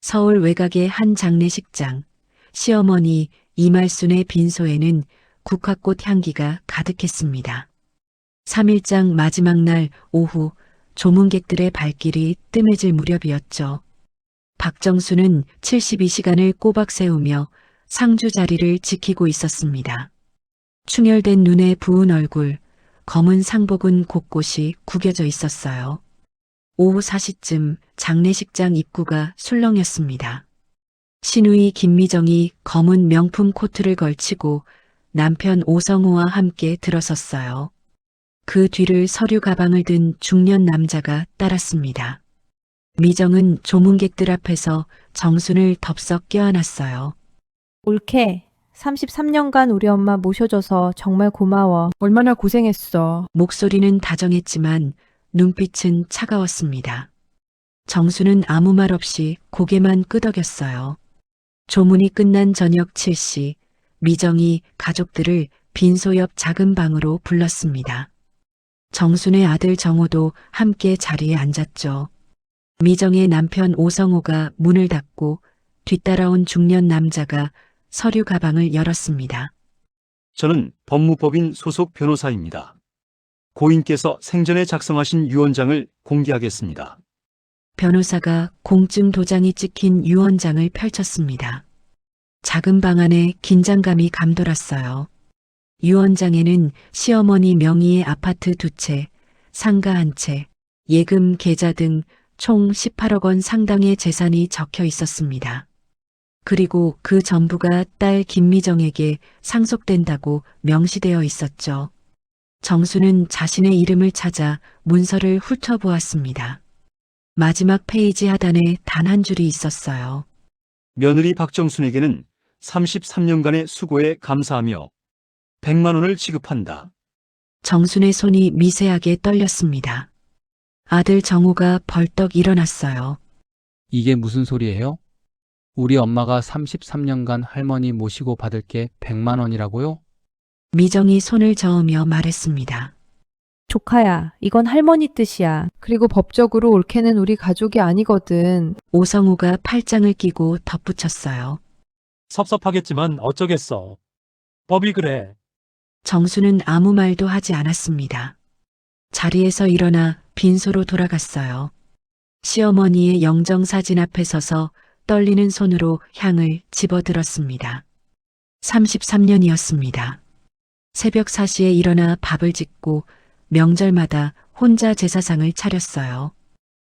서울 외곽의 한 장례식장, 시어머니 이말순의 빈소에는 국화꽃 향기가 가득했습니다. 3일장 마지막 날 오후 조문객들의 발길이 뜸해질 무렵이었죠. 박정수는 72시간을 꼬박 세우며 상주 자리를 지키고 있었습니다. 충혈된 눈에 부은 얼굴, 검은 상복은 곳곳이 구겨져 있었어요. 오후 4시쯤 장례식장 입구가 술렁였습니다. 시누이 김미정이 검은 명품 코트를 걸치고 남편 오성우와 함께 들어섰어요. 그 뒤를 서류 가방을 든 중년 남자가 따랐습니다. 미정은 조문객들 앞에서 정순을 덥석 껴안았어요. 올케, 33년간 우리 엄마 모셔줘서 정말 고마워. 얼마나 고생했어. 목소리는 다정했지만 눈빛은 차가웠습니다. 정수는 아무 말 없이 고개만 끄덕였어요. 조문이 끝난 저녁 7시, 미정이 가족들을 빈소 옆 작은 방으로 불렀습니다. 정순의 아들 정호도 함께 자리에 앉았죠. 미정의 남편 오성호가 문을 닫고 뒤따라온 중년 남자가 서류 가방을 열었습니다. 저는 법무법인 소속 변호사입니다. 고인께서 생전에 작성하신 유언장을 공개하겠습니다. 변호사가 공증 도장이 찍힌 유언장을 펼쳤습니다. 작은 방 안에 긴장감이 감돌았어요. 유언장에는 시어머니 명의의 아파트 2채, 상가 1채, 예금 계좌 등 총 18억 원 상당의 재산이 적혀 있었습니다. 그리고 그 전부가 딸 김미정에게 상속된다고 명시되어 있었죠. 정수는 자신의 이름을 찾아 문서를 훑어보았습니다. 마지막 페이지 하단에 단 한 줄이 있었어요. 며느리 박정순에게는 33년간의 수고에 감사하며 100만 원을 지급한다. 정순의 손이 미세하게 떨렸습니다. 아들 정우가 벌떡 일어났어요. 이게 무슨 소리예요? 우리 엄마가 33년간 할머니 모시고 받을 게 100만 원이라고요? 미정이 손을 저으며 말했습니다. 조카야, 이건 할머니 뜻이야. 그리고 법적으로 올케는 우리 가족이 아니거든. 오성우가 팔짱을 끼고 덧붙였어요. 섭섭하겠지만 어쩌겠어. 법이 그래. 정수는 아무 말도 하지 않았습니다. 자리에서 일어나 빈소로 돌아갔어요. 시어머니의 영정사진 앞에 서서 떨리는 손으로 향을 집어들었습니다. 33년이었습니다. 새벽 4시에 일어나 밥을 짓고 명절마다 혼자 제사상을 차렸어요.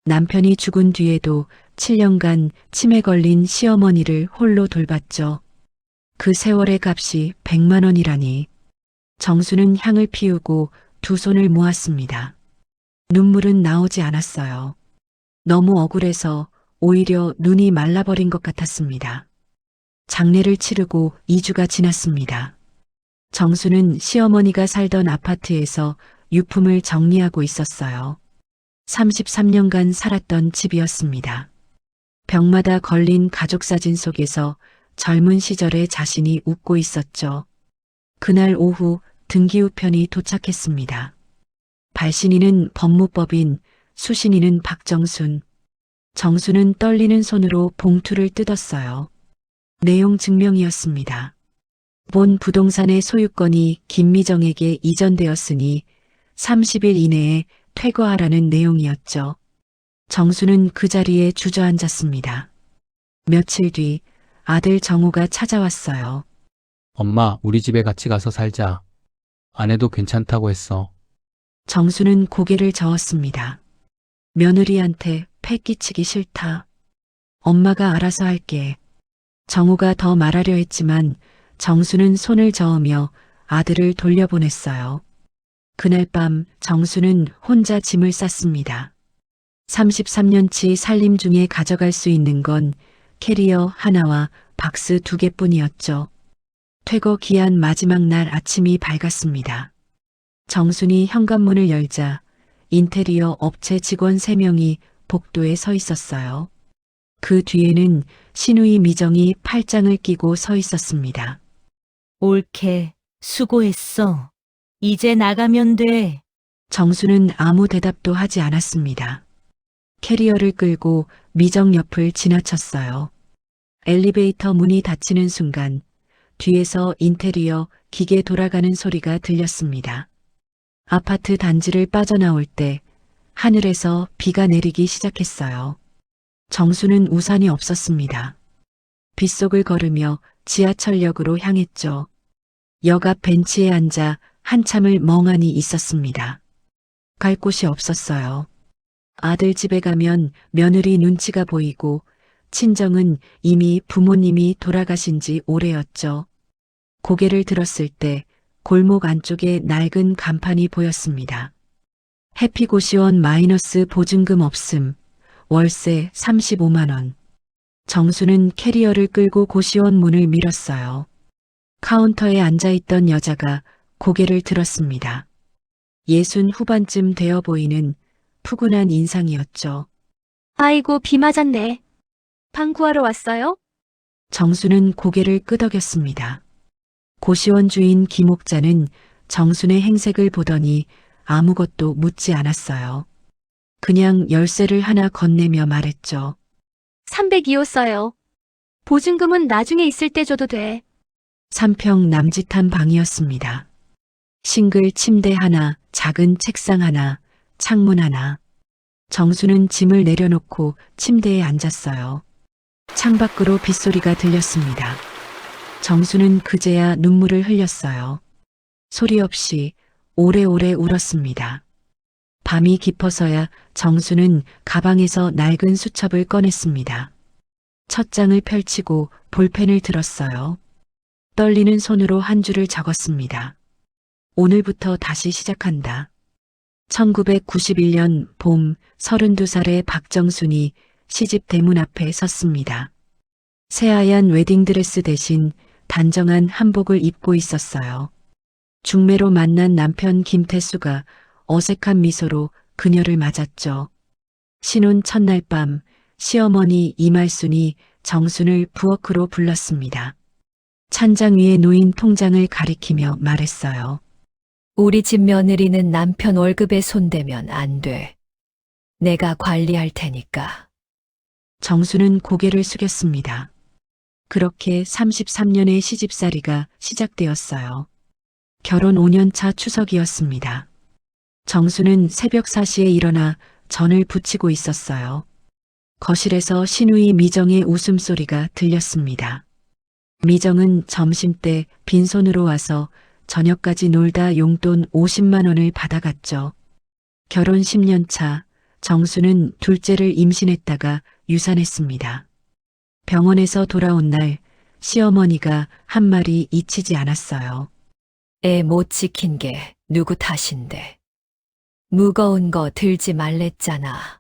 남편이 죽은 뒤에도 7년간 치매 걸린 시어머니를 홀로 돌봤죠. 그 세월의 값이 100만 원이라니. 정수는 향을 피우고 두 손을 모았습니다. 눈물은 나오지 않았어요. 너무 억울해서 오히려 눈이 말라버린 것 같았습니다. 장례를 치르고 2주가 지났습니다. 정수는 시어머니가 살던 아파트에서 유품을 정리하고 있었어요. 33년간 살았던 집이었습니다. 벽마다 걸린 가족 사진 속에서 젊은 시절의 자신이 웃고 있었죠. 그날 오후 등기우편이 도착했습니다. 발신인은 법무법인, 수신인은 박정순. 정수는 떨리는 손으로 봉투를 뜯었어요. 내용 증명이었습니다. 본 부동산의 소유권이 김미정에게 이전되었으니 30일 이내에 퇴거하라는 내용이었죠. 정수는 그 자리에 주저앉았습니다. 며칠 뒤 아들 정우가 찾아왔어요. 엄마, 우리 집에 같이 가서 살자. 아내도 괜찮다고 했어. 정수는 고개를 저었습니다. 며느리한테 패 끼치기 싫다. 엄마가 알아서 할게. 정우가 더 말하려 했지만 정수는 손을 저으며 아들을 돌려보냈어요. 그날 밤 정수는 혼자 짐을 쌌습니다. 33년치 살림 중에 가져갈 수 있는 건 캐리어 하나와 박스 2개뿐이었죠. 퇴거 기한 마지막 날 아침이 밝았습니다. 정순이 현관문을 열자 인테리어 업체 직원 3명이 복도에 서 있었어요. 그 뒤에는 시누이 미정이 팔짱을 끼고 서 있었습니다. 올케, 수고했어. 이제 나가면 돼. 정수는 아무 대답도 하지 않았습니다. 캐리어를 끌고 미정 옆을 지나쳤어요. 엘리베이터 문이 닫히는 순간 뒤에서 인테리어 기계 돌아가는 소리가 들렸습니다. 아파트 단지를 빠져나올 때 하늘에서 비가 내리기 시작했어요. 정수는 우산이 없었습니다. 빗속을 걸으며 지하철역으로 향했죠. 역 앞 벤치에 앉아 한참을 멍하니 있었습니다. 갈 곳이 없었어요. 아들 집에 가면 며느리 눈치가 보이고 친정은 이미 부모님이 돌아가신 지 오래였죠. 고개를 들었을 때 골목 안쪽에 낡은 간판이 보였습니다. 해피고시원 마이너스 보증금 없음, 월세 35만 원. 정수는 캐리어를 끌고 고시원 문을 밀었어요. 카운터에 앉아있던 여자가 고개를 들었습니다. 60 후반쯤 되어 보이는 푸근한 인상이었죠. 아이고, 비 맞았네. 방 구하러 왔어요? 정수는 고개를 끄덕였습니다. 고시원 주인 김옥자는 정순의 행색을 보더니 아무것도 묻지 않았어요. 그냥 열쇠를 하나 건네며 말했죠. 302호 써요. 보증금은 나중에 있을 때 줘도 돼. 3평 남짓한 방이었습니다. 싱글 침대 하나, 작은 책상 하나, 창문 하나. 정수는 짐을 내려놓고 침대에 앉았어요. 창밖으로 빗소리가 들렸습니다. 정수는 그제야 눈물을 흘렸어요. 소리 없이 오래오래 울었습니다. 밤이 깊어서야 정수는 가방에서 낡은 수첩을 꺼냈습니다. 첫 장을 펼치고 볼펜을 들었어요. 떨리는 손으로 한 줄을 적었습니다. 오늘부터 다시 시작한다. 1991년 봄 32살의 박정순이 시집 대문 앞에 섰습니다. 새하얀 웨딩드레스 대신 단정한 한복을 입고 있었어요. 중매로 만난 남편 김태수가 어색한 미소로 그녀를 맞았죠. 신혼 첫날 밤 시어머니 이말순이 정순을 부엌으로 불렀습니다. 찬장 위에 놓인 통장을 가리키며 말했어요. 우리 집 며느리는 남편 월급에 손대면 안 돼. 내가 관리할 테니까. 정수는 고개를 숙였습니다. 그렇게 33년의 시집살이가 시작되었어요. 결혼 5년 차 추석이었습니다. 정수는 새벽 4시에 일어나 전을 부치고 있었어요. 거실에서 시누이 미정의 웃음소리가 들렸습니다. 미정은 점심때 빈손으로 와서 저녁까지 놀다 용돈 50만 원을 받아갔죠. 결혼 10년 차 정수는 둘째를 임신했다가 유산했습니다. 병원에서 돌아온 날 시어머니가 한 말이 잊히지 않았어요. 애 못 지킨 게 누구 탓인데. 무거운 거 들지 말랬잖아.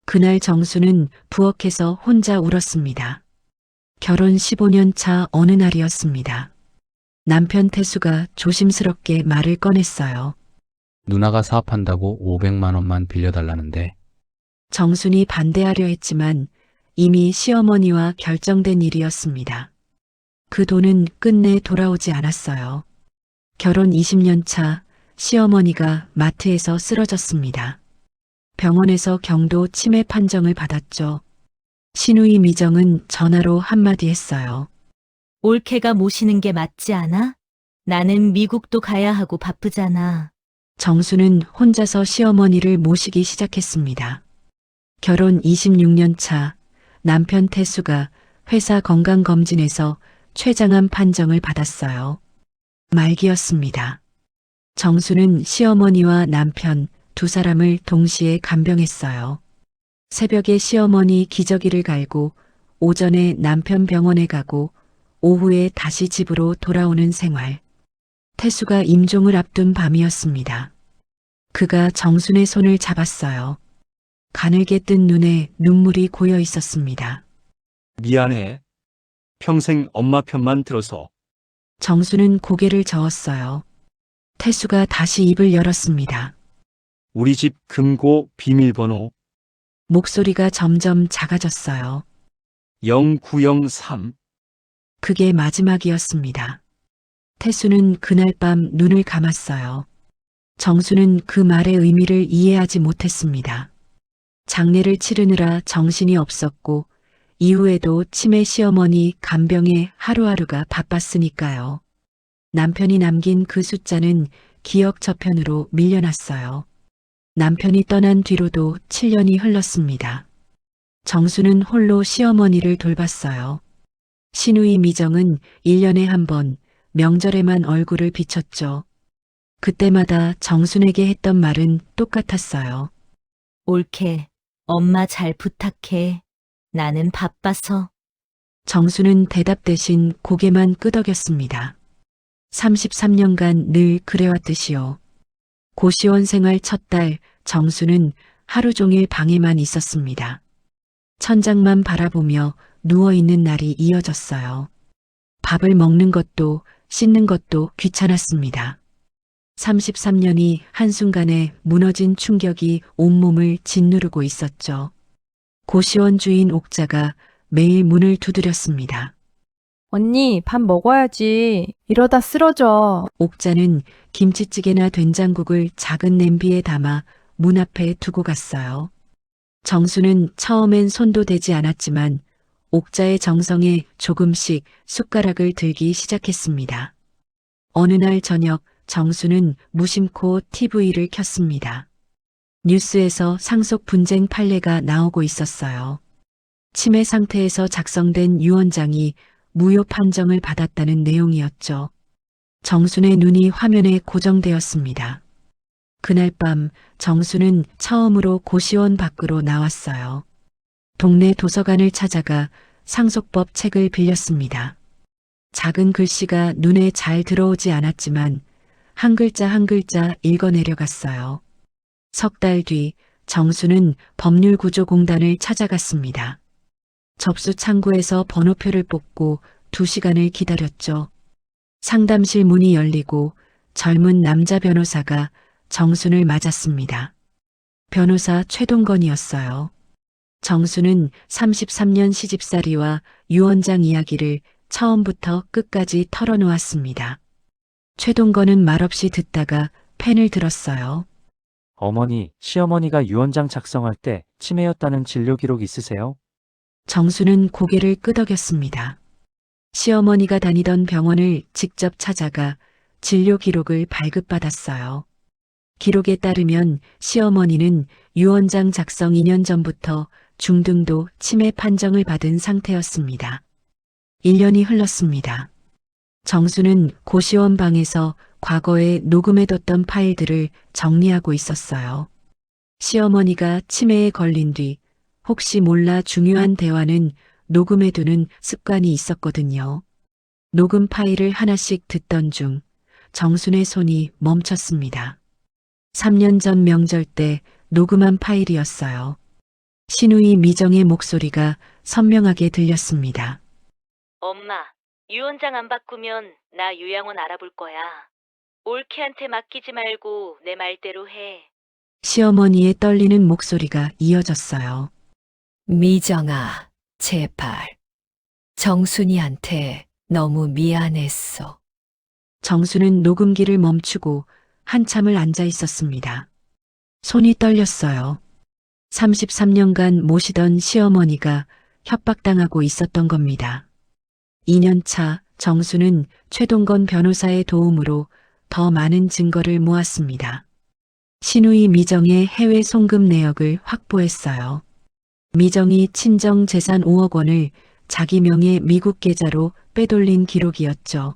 그날 정수는 부엌에서 혼자 울었습니다. 결혼 15년 차 어느 날이었습니다. 남편 태수가 조심스럽게 말을 꺼냈어요. 누나가 사업한다고 500만 원만 빌려달라는데. 정순이 반대하려 했지만 이미 시어머니와 결정된 일이었습니다. 그 돈은 끝내 돌아오지 않았어요. 결혼 20년 차 시어머니가 마트에서 쓰러졌습니다. 병원에서 경도 치매 판정을 받았죠. 시누이 미정은 전화로 한마디 했어요. 올케가 모시는 게 맞지 않아? 나는 미국도 가야 하고 바쁘잖아. 정수는 혼자서 시어머니를 모시기 시작했습니다. 결혼 26년 차 남편 태수가 회사 건강검진에서 췌장암 판정을 받았어요. 말기였습니다. 정수는 시어머니와 남편 두 사람을 동시에 간병했어요. 새벽에 시어머니 기저귀를 갈고 오전에 남편 병원에 가고 오후에 다시 집으로 돌아오는 생활. 태수가 임종을 앞둔 밤이었습니다. 그가 정순의 손을 잡았어요. 가늘게 뜬 눈에 눈물이 고여 있었습니다. 미안해. 평생 엄마 편만 들어서. 정수는 고개를 저었어요. 태수가 다시 입을 열었습니다. 우리 집 금고 비밀번호 목소리가 점점 작아졌어요. 0903. 그게 마지막이었습니다. 태수는 그날 밤 눈을 감았어요. 정수는 그 말의 의미를 이해하지 못했습니다. 장례를 치르느라 정신이 없었고 이후에도 치매 시어머니 간병에 하루하루가 바빴으니까요. 남편이 남긴 그 숫자는 기억 저편으로 밀려났어요. 남편이 떠난 뒤로도 7년이 흘렀습니다. 정수는 홀로 시어머니를 돌봤어요. 시누이 미정은 1년에 한 번 명절에만 얼굴을 비췄죠. 그때마다 정순에게 했던 말은 똑같았어요. 옳게, 엄마 잘 부탁해. 나는 바빠서. 정수는 대답 대신 고개만 끄덕였습니다. 33년간 늘 그래왔듯이요. 고시원 생활 첫 달 정수는 하루 종일 방에만 있었습니다. 천장만 바라보며 누워있는 날이 이어졌어요. 밥을 먹는 것도 씻는 것도 귀찮았습니다. 33년이 한순간에 무너진 충격이 온몸을 짓누르고 있었죠. 고시원 주인 옥자가 매일 문을 두드렸습니다. 언니, 밥 먹어야지. 이러다 쓰러져. 옥자는 김치찌개나 된장국을 작은 냄비에 담아 문 앞에 두고 갔어요. 정수는 처음엔 손도 대지 않았지만 옥자의 정성에 조금씩 숟가락을 들기 시작했습니다. 어느 날 저녁 정수는 무심코 TV를 켰습니다. 뉴스에서 상속 분쟁 판례가 나오고 있었어요. 치매 상태에서 작성된 유언장이 무효 판정을 받았다는 내용이었죠. 정순의 눈이 화면에 고정되었습니다. 그날 밤 정수는 처음으로 고시원 밖으로 나왔어요. 동네 도서관을 찾아가 상속법 책을 빌렸습니다. 작은 글씨가 눈에 잘 들어오지 않았지만 한 글자 한 글자 읽어내려갔어요. 석 달 뒤 정수는 법률구조공단을 찾아갔습니다. 접수 창구에서 번호표를 뽑고 2시간을 기다렸죠. 상담실 문이 열리고 젊은 남자 변호사가 정순을 맞았습니다. 변호사 최동건이었어요. 정수는 33년 시집살이와 유언장 이야기를 처음부터 끝까지 털어놓았습니다. 최동건은 말없이 듣다가 펜을 들었어요. 어머니, 시어머니가 유언장 작성할 때 치매였다는 진료 기록 있으세요? 정수는 고개를 끄덕였습니다. 시어머니가 다니던 병원을 직접 찾아가 진료 기록을 발급받았어요. 기록에 따르면 시어머니는 유언장 작성 2년 전부터 중등도 치매 판정을 받은 상태였습니다. 1년이 흘렀습니다. 정수는 고시원 방에서 과거에 녹음해뒀던 파일들을 정리하고 있었어요. 시어머니가 치매에 걸린 뒤 혹시 몰라 중요한 대화는 녹음해두는 습관이 있었거든요. 녹음 파일을 하나씩 듣던 중 정순의 손이 멈췄습니다. 3년 전 명절 때 녹음한 파일이었어요. 시누이 미정의 목소리가 선명하게 들렸습니다. 엄마, 유언장 안 바꾸면 나 요양원 알아볼 거야. 올케한테 맡기지 말고 내 말대로 해. 시어머니의 떨리는 목소리가 이어졌어요. 미정아, 제발. 정순이한테 너무 미안했어. 정수는 녹음기를 멈추고 한참을 앉아 있었습니다. 손이 떨렸어요. 33년간 모시던 시어머니가 협박당하고 있었던 겁니다. 2년 차 정수는 최동건 변호사의 도움으로 더 많은 증거를 모았습니다. 시누이 미정의 해외 송금 내역을 확보했어요. 미정이 친정 재산 5억 원을 자기 명의 미국 계좌로 빼돌린 기록이었죠.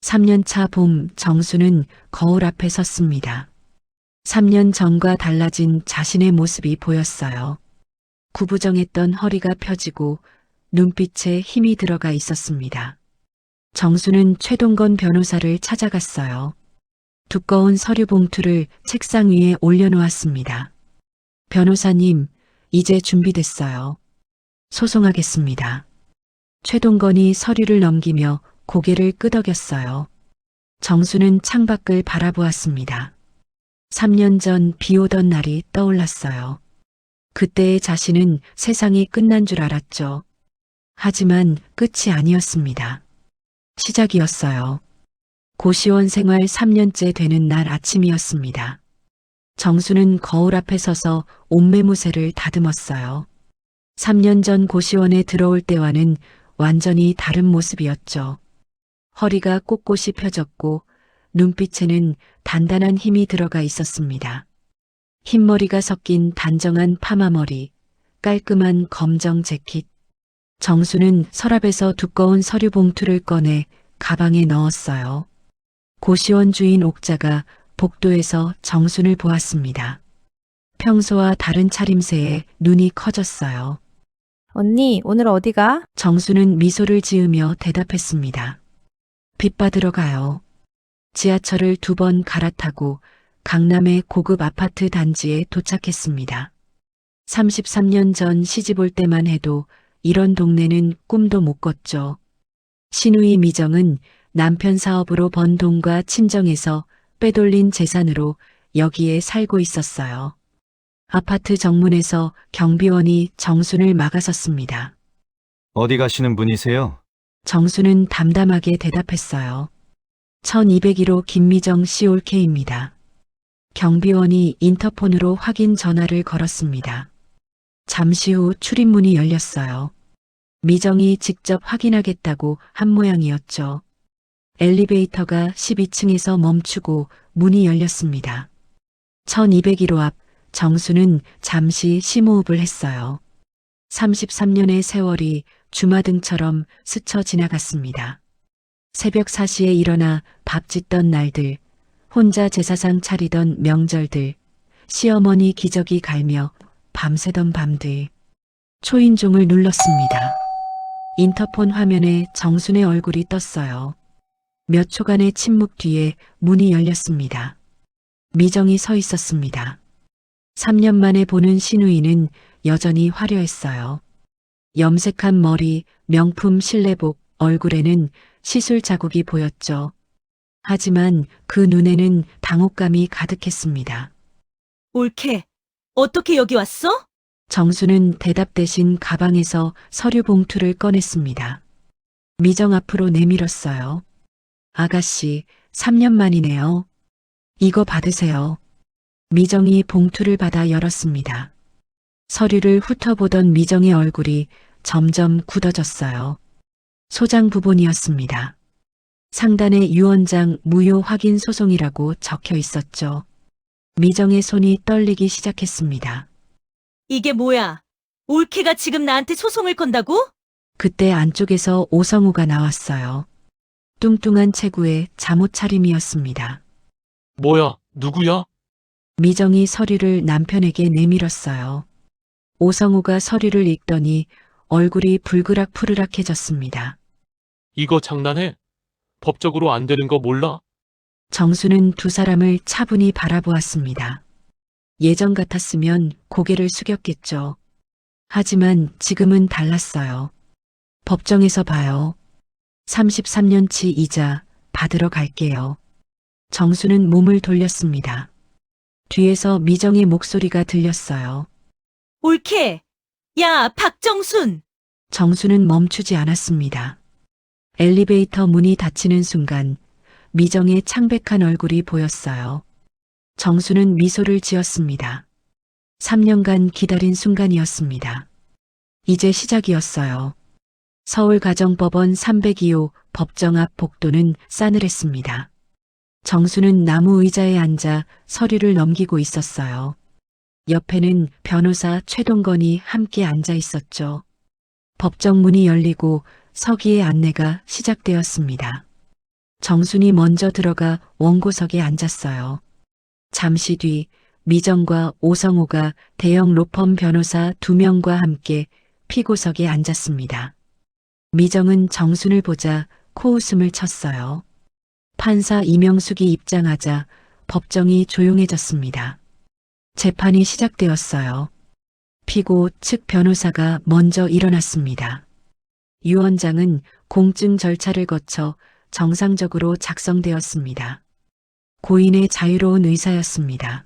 3년 차 봄 정수는 거울 앞에 섰습니다. 3년 전과 달라진 자신의 모습이 보였어요. 구부정했던 허리가 펴지고 눈빛에 힘이 들어가 있었습니다. 정수는 최동건 변호사를 찾아갔어요. 두꺼운 서류 봉투를 책상 위에 올려놓았습니다. 변호사님, 이제 준비됐어요. 소송하겠습니다. 최동건이 서류를 넘기며 고개를 끄덕였어요. 정수는 창밖을 바라보았습니다. 3년 전 비 오던 날이 떠올랐어요. 그때의 자신은 세상이 끝난 줄 알았죠. 하지만 끝이 아니었습니다. 시작이었어요. 고시원 생활 3년째 되는 날 아침이었습니다. 정수는 거울 앞에 서서 옷매무새를 다듬었어요. 3년 전 고시원에 들어올 때와는 완전히 다른 모습이었죠. 허리가 꼿꼿이 펴졌고 눈빛에는 단단한 힘이 들어가 있었습니다. 흰머리가 섞인 단정한 파마머리, 깔끔한 검정 재킷. 정수는 서랍에서 두꺼운 서류 봉투를 꺼내 가방에 넣었어요. 고시원 주인 옥자가 복도에서 정순을 보았습니다. 평소와 다른 차림새에 눈이 커졌어요. 언니, 오늘 어디 가? 정수는 미소를 지으며 대답했습니다. 빚 받으러 가요. 지하철을 2번 갈아타고 강남의 고급 아파트 단지에 도착했습니다. 33년 전 시집 올 때만 해도 이런 동네는 꿈도 못 꿨죠. 신우이 미정은 남편 사업으로 번 돈과 친정에서 빼돌린 재산으로 여기에 살고 있었어요. 아파트 정문에서 경비원이 정순을 막아섰습니다. 어디 가시는 분이세요? 정순은 담담하게 대답했어요. 1201호 김미정 씨 올케입니다. 경비원이 인터폰으로 확인 전화를 걸었습니다. 잠시 후 출입문이 열렸어요. 미정이 직접 확인하겠다고 한 모양이었죠. 엘리베이터가 12층에서 멈추고 문이 열렸습니다. 1201호 앞 정수는 잠시 심호흡을 했어요. 33년의 세월이 주마등처럼 스쳐 지나갔습니다. 새벽 4시에 일어나 밥 짓던 날들, 혼자 제사상 차리던 명절들, 시어머니 기저귀 갈며 밤새던 밤들. 초인종을 눌렀습니다. 인터폰 화면에 정순의 얼굴이 떴어요. 몇 초간의 침묵 뒤에 문이 열렸습니다. 미정이 서 있었습니다. 3년 만에 보는 신우이는 여전히 화려했어요. 염색한 머리, 명품 실내복, 얼굴에는 시술 자국이 보였죠. 하지만 그 눈에는 당혹감이 가득했습니다. 올케, 어떻게 여기 왔어? 정수는 대답 대신 가방에서 서류 봉투를 꺼냈습니다. 미정 앞으로 내밀었어요. 아가씨, 3년 만이네요. 이거 받으세요. 미정이 봉투를 받아 열었습니다. 서류를 훑어보던 미정의 얼굴이 점점 굳어졌어요. 소장 부본이었습니다. 상단에 유언장 무효 확인 소송이라고 적혀 있었죠. 미정의 손이 떨리기 시작했습니다. 이게 뭐야? 올케가 지금 나한테 소송을 건다고? 그때 안쪽에서 오성우가 나왔어요. 뚱뚱한 체구의 잠옷 차림이었습니다. 뭐야, 누구야? 미정이 서류를 남편에게 내밀었어요. 오성우가 서류를 읽더니 얼굴이 불그락푸르락해졌습니다. 이거 장난해? 법적으로 안 되는 거 몰라? 정수는 두 사람을 차분히 바라보았습니다. 예전 같았으면 고개를 숙였겠죠. 하지만 지금은 달랐어요. 법정에서 봐요. 33년치 이자 받으러 갈게요. 정수는 몸을 돌렸습니다. 뒤에서 미정의 목소리가 들렸어요. 올케! 야, 박정순! 정수는 멈추지 않았습니다. 엘리베이터 문이 닫히는 순간 미정의 창백한 얼굴이 보였어요. 정수는 미소를 지었습니다. 3년간 기다린 순간이었습니다. 이제 시작이었어요. 서울가정법원 302호 법정 앞 복도는 싸늘했습니다. 정수는 나무 의자에 앉아 서류를 넘기고 있었어요. 옆에는 변호사 최동건이 함께 앉아 있었죠. 법정 문이 열리고 서기의 안내가 시작되었습니다. 정순이 먼저 들어가 원고석에 앉았어요. 잠시 뒤 미정과 오성우가 대형 로펌 변호사 2명과 함께 피고석에 앉았습니다. 미정은 정순을 보자 코웃음을 쳤어요. 판사 이명숙이 입장하자 법정이 조용해졌습니다. 재판이 시작되었어요. 피고 측 변호사가 먼저 일어났습니다. 유언장은 공증 절차를 거쳐 정상적으로 작성되었습니다. 고인의 자유로운 의사였습니다.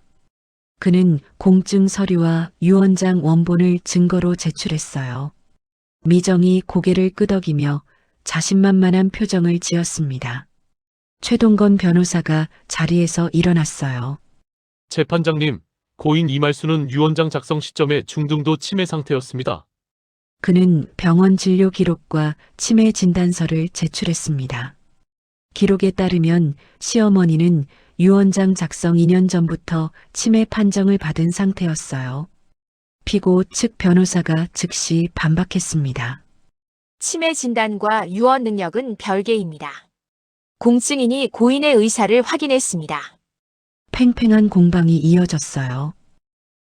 그는 공증 서류와 유언장 원본을 증거로 제출했어요. 미정이 고개를 끄덕이며 자신만만한 표정을 지었습니다. 최동건 변호사가 자리에서 일어났어요. 재판장님, 고인 이말수는 유언장 작성 시점에 중등도 치매 상태였습니다. 그는 병원 진료 기록과 치매 진단서를 제출했습니다. 기록에 따르면 시어머니는 유언장 작성 2년 전부터 치매 판정을 받은 상태였어요. 피고 측 변호사가 즉시 반박했습니다. 치매 진단과 유언 능력은 별개입니다. 공증인이 고인의 의사를 확인했습니다. 팽팽한 공방이 이어졌어요.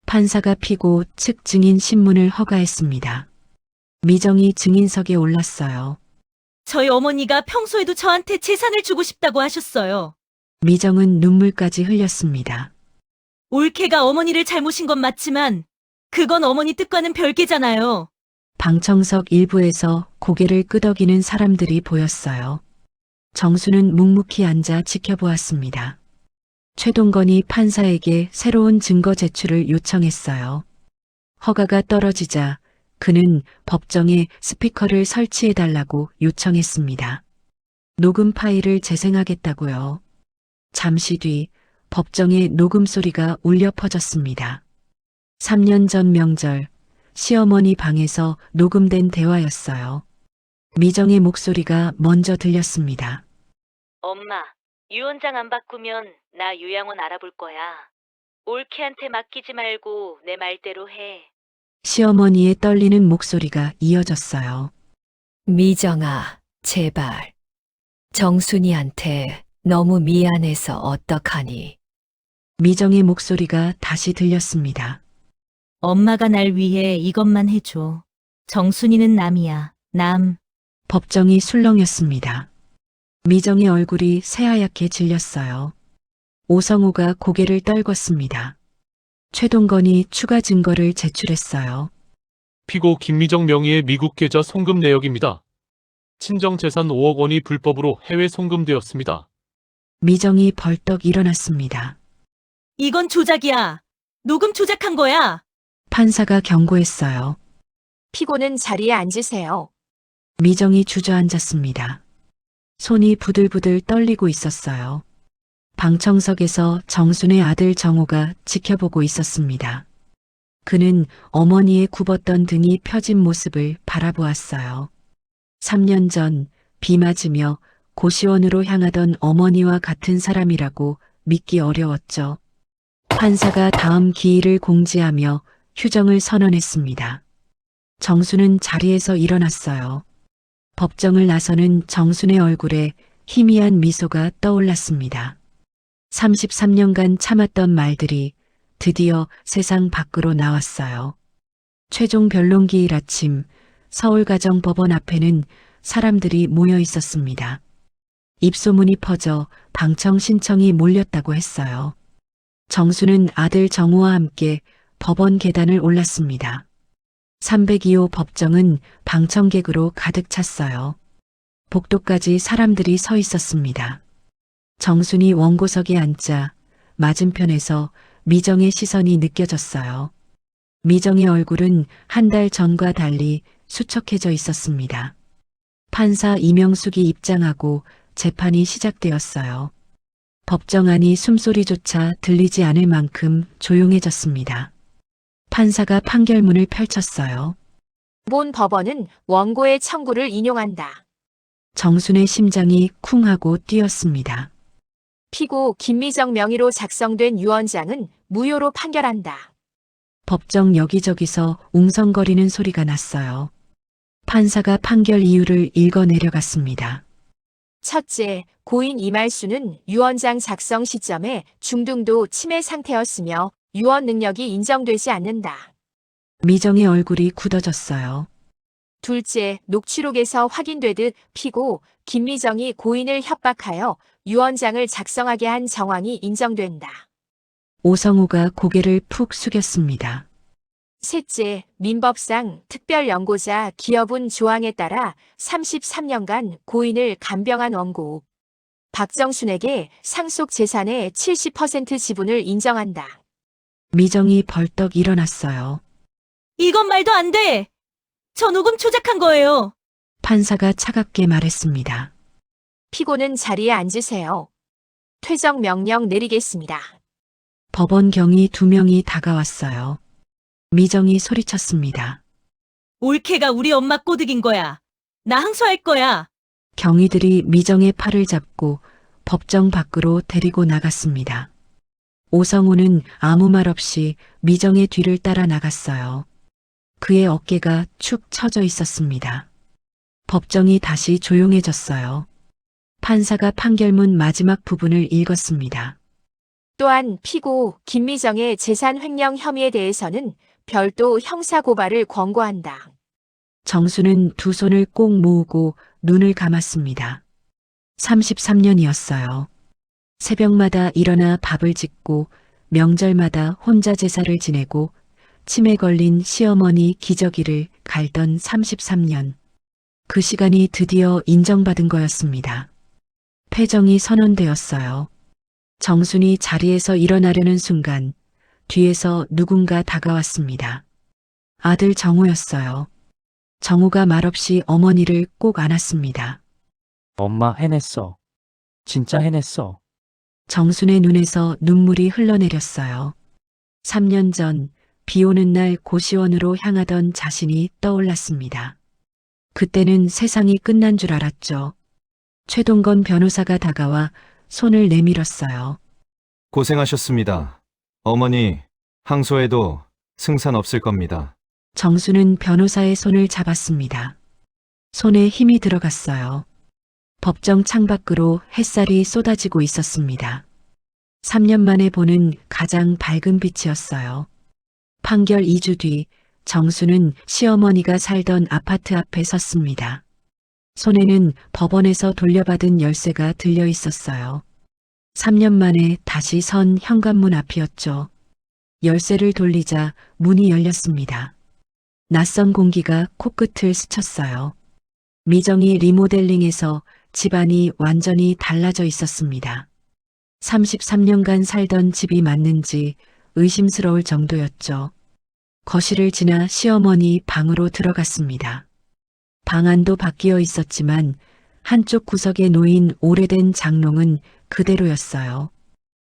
판사가 피고 측 증인 신문을 허가했습니다. 미정이 증인석에 올랐어요. 저희 어머니가 평소에도 저한테 재산을 주고 싶다고 하셨어요. 미정은 눈물까지 흘렸습니다. 올케가 어머니를 잘못인 건 맞지만 그건 어머니 뜻과는 별개잖아요. 방청석 일부에서 고개를 끄덕이는 사람들이 보였어요. 정수는 묵묵히 앉아 지켜보았습니다. 최동건이 판사에게 새로운 증거 제출을 요청했어요. 허가가 떨어지자 그는 법정에 스피커를 설치해달라고 요청했습니다. 녹음 파일을 재생하겠다고요. 잠시 뒤 법정에 녹음 소리가 울려 퍼졌습니다. 3년 전 명절, 시어머니 방에서 녹음된 대화였어요. 미정의 목소리가 먼저 들렸습니다. 엄마, 유언장 안 바꾸면 나 요양원 알아볼 거야. 올케한테 맡기지 말고 내 말대로 해. 시어머니의 떨리는 목소리가 이어졌어요. 미정아, 제발. 정순이한테 너무 미안해서 어떡하니? 미정의 목소리가 다시 들렸습니다. 엄마가 날 위해 이것만 해줘. 정순이는 남이야, 남. 법정이 술렁였습니다. 미정의 얼굴이 새하얗게 질렸어요. 오성우가 고개를 떨궜습니다. 최동건이 추가 증거를 제출했어요. 피고 김미정 명의의 미국 계좌 송금 내역입니다. 친정 재산 5억 원이 불법으로 해외 송금되었습니다. 미정이 벌떡 일어났습니다. 이건 조작이야. 녹음 조작한 거야. 판사가 경고했어요. 피고는 자리에 앉으세요. 미정이 주저앉았습니다. 손이 부들부들 떨리고 있었어요. 방청석에서 정순의 아들 정호가 지켜보고 있었습니다. 그는 어머니의 굽었던 등이 펴진 모습을 바라보았어요. 3년 전 비 맞으며 고시원으로 향하던 어머니와 같은 사람이라고 믿기 어려웠죠. 판사가 다음 기일을 공지하며 휴정을 선언했습니다. 정수는 자리에서 일어났어요. 법정을 나서는 정순의 얼굴에 희미한 미소가 떠올랐습니다. 33년간 참았던 말들이 드디어 세상 밖으로 나왔어요. 최종 변론기일 아침 서울가정법원 앞에는 사람들이 모여 있었습니다. 입소문이 퍼져 방청 신청이 몰렸다고 했어요. 정수는 아들 정우와 함께 법원 계단을 올랐습니다. 302호 법정은 방청객으로 가득 찼어요. 복도까지 사람들이 서 있었습니다. 정순이 원고석에 앉자 맞은편에서 미정의 시선이 느껴졌어요. 미정의 얼굴은 한 달 전과 달리 수척해져 있었습니다. 판사 이명숙이 입장하고 재판이 시작되었어요. 법정 안이 숨소리조차 들리지 않을 만큼 조용해졌습니다. 판사가 판결문을 펼쳤어요. 본 법원은 원고의 청구를 인용한다. 정순의 심장이 쿵 하고 뛰었습니다. 피고 김미정 명의로 작성된 유언장은 무효로 판결한다. 법정 여기저기서 웅성거리는 소리가 났어요. 판사가 판결 이유를 읽어 내려갔습니다. 첫째, 고인 이말수는 유언장 작성 시점에 중등도 치매 상태였으며 유언 능력이 인정되지 않는다. 미정의 얼굴이 굳어졌어요. 둘째, 녹취록에서 확인되듯 피고 김미정이 고인을 협박하여 유언장을 작성하게 한 정황이 인정된다. 오성우가 고개를 푹 숙였습니다. 셋째, 민법상 특별연고자 기여분 조항에 따라 33년간 고인을 간병한 원고 박정순에게 상속 재산의 70% 지분을 인정한다. 미정이 벌떡 일어났어요. 이건 말도 안 돼. 저 녹음 조작한 거예요. 판사가 차갑게 말했습니다. 피고는 자리에 앉으세요. 퇴정 명령 내리겠습니다. 법원 경위 2명이 다가왔어요. 미정이 소리쳤습니다. 올케가 우리 엄마 꼬드긴 거야. 나 항소할 거야. 경위들이 미정의 팔을 잡고 법정 밖으로 데리고 나갔습니다. 오성우는 아무 말 없이 미정의 뒤를 따라 나갔어요. 그의 어깨가 축 처져 있었습니다. 법정이 다시 조용해졌어요. 판사가 판결문 마지막 부분을 읽었습니다. 또한 피고 김미정의 재산 횡령 혐의에 대해서는 별도 형사고발을 권고한다. 정수는 두 손을 꼭 모으고 눈을 감았습니다. 33년이었어요. 새벽마다 일어나 밥을 짓고 명절마다 혼자 제사를 지내고 치매 걸린 시어머니 기저귀를 갈던 33년. 그 시간이 드디어 인정받은 거였습니다. 패정이 선언되었어요. 정순이 자리에서 일어나려는 순간 뒤에서 누군가 다가왔습니다. 아들 정우였어요. 정우가 말없이 어머니를 꼭 안았습니다. 엄마 해냈어. 진짜 해냈어. 정순의 눈에서 눈물이 흘러내렸어요. 3년 전 비 오는 날 고시원으로 향하던 자신이 떠올랐습니다. 그때는 세상이 끝난 줄 알았죠. 최동건 변호사가 다가와 손을 내밀었어요. 고생하셨습니다. 어머니, 항소해도 승산 없을 겁니다. 정수는 변호사의 손을 잡았습니다. 손에 힘이 들어갔어요. 법정 창밖으로 햇살이 쏟아지고 있었습니다. 3년 만에 보는 가장 밝은 빛이었어요. 판결 2주 뒤 정수는 시어머니가 살던 아파트 앞에 섰습니다. 손에는 법원에서 돌려받은 열쇠가 들려 있었어요. 3년 만에 다시 선 현관문 앞이었죠. 열쇠를 돌리자 문이 열렸습니다. 낯선 공기가 코끝을 스쳤어요. 미정이 리모델링해서 집안이 완전히 달라져 있었습니다. 33년간 살던 집이 맞는지 의심스러울 정도였죠. 거실을 지나 시어머니 방으로 들어갔습니다. 방안도 바뀌어 있었지만 한쪽 구석에 놓인 오래된 장롱은 그대로였어요.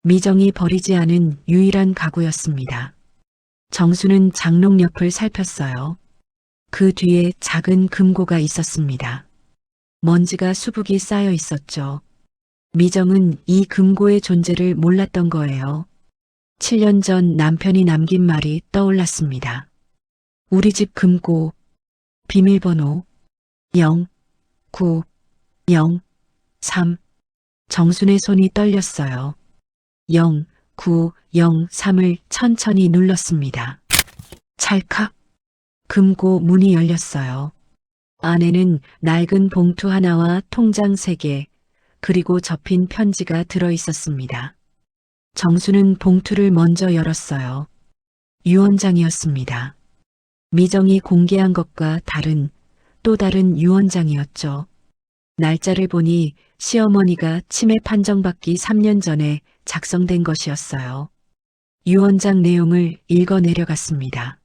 미정이 버리지 않은 유일한 가구였습니다. 정수는 장롱 옆을 살폈어요. 그 뒤에 작은 금고가 있었습니다. 먼지가 수북이 쌓여 있었죠. 미정은 이 금고의 존재를 몰랐던 거예요. 7년 전 남편이 남긴 말이 떠올랐습니다. 우리 집 금고, 비밀번호 0903. 정순의 손이 떨렸어요. 0903을 천천히 눌렀습니다. 찰칵. 금고 문이 열렸어요. 안에는 낡은 봉투 하나와 통장 3개, 그리고 접힌 편지가 들어 있었습니다. 정수는 봉투를 먼저 열었어요. 유언장이었습니다. 미정이 공개한 것과 다른 또 다른 유언장이었죠. 날짜를 보니 시어머니가 치매 판정받기 3년 전에 작성된 것이었어요. 유언장 내용을 읽어 내려갔습니다.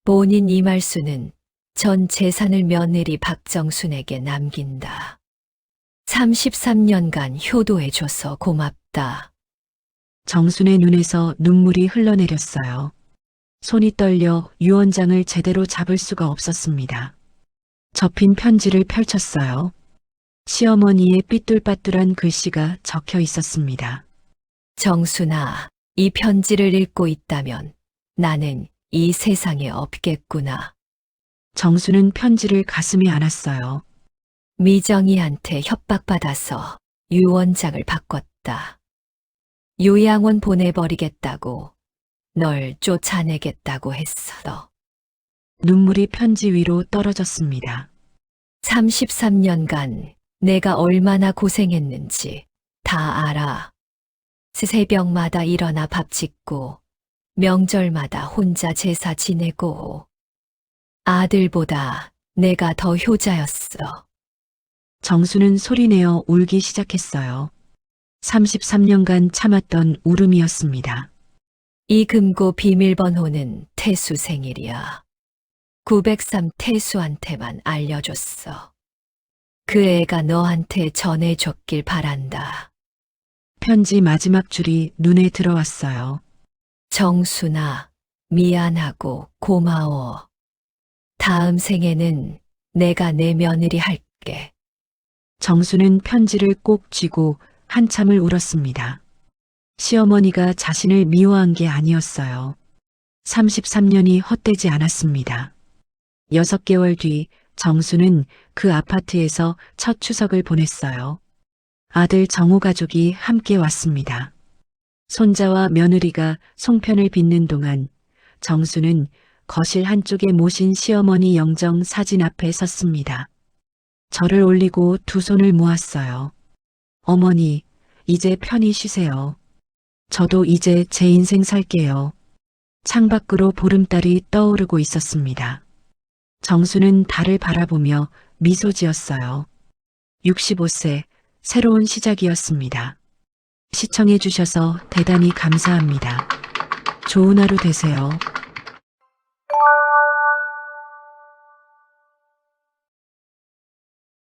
본인 이말수는 전 재산을 며느리 박정순에게 남긴다. 33년간 효도해줘서 고맙다. 정순의 눈에서 눈물이 흘러내렸어요. 손이 떨려 유언장을 제대로 잡을 수가 없었습니다. 접힌 편지를 펼쳤어요. 시어머니의 삐뚤빠뚤한 글씨가 적혀 있었습니다. 정순아, 이 편지를 읽고 있다면 나는 이 세상에 없겠구나. 정수는 편지를 가슴에 안았어요. 미정이한테 협박받아서 유언장을 바꿨다. 요양원 보내버리겠다고, 널 쫓아내겠다고 했어. 눈물이 편지 위로 떨어졌습니다. 33년간 내가 얼마나 고생했는지 다 알아. 새벽마다 일어나 밥 짓고, 명절마다 혼자 제사 지내고, 아들보다 내가 더 효자였어. 정수는 소리내어 울기 시작했어요. 33년간 참았던 울음이었습니다. 이 금고 비밀번호는 태수 생일이야. 903 태수한테만 알려줬어. 그 애가 너한테 전해줬길 바란다. 편지 마지막 줄이 눈에 들어왔어요. 정순아, 미안하고 고마워. 다음 생에는 내가 내 며느리 할게. 정수는 편지를 꼭 쥐고 한참을 울었습니다. 시어머니가 자신을 미워한 게 아니었어요. 33년이 헛되지 않았습니다. 6개월 뒤 정수는 그 아파트에서 첫 추석을 보냈어요. 아들 정우 가족이 함께 왔습니다. 손자와 며느리가 송편을 빚는 동안 정수는 거실 한쪽에 모신 시어머니 영정 사진 앞에 섰습니다. 절을 올리고 두 손을 모았어요. 어머니, 이제 편히 쉬세요. 저도 이제 제 인생 살게요. 창밖으로 보름달이 떠오르고 있었습니다. 정수는 달을 바라보며 미소 지었어요. 65세, 새로운 시작이었습니다. 시청해 주셔서 대단히 감사합니다. 좋은 하루 되세요.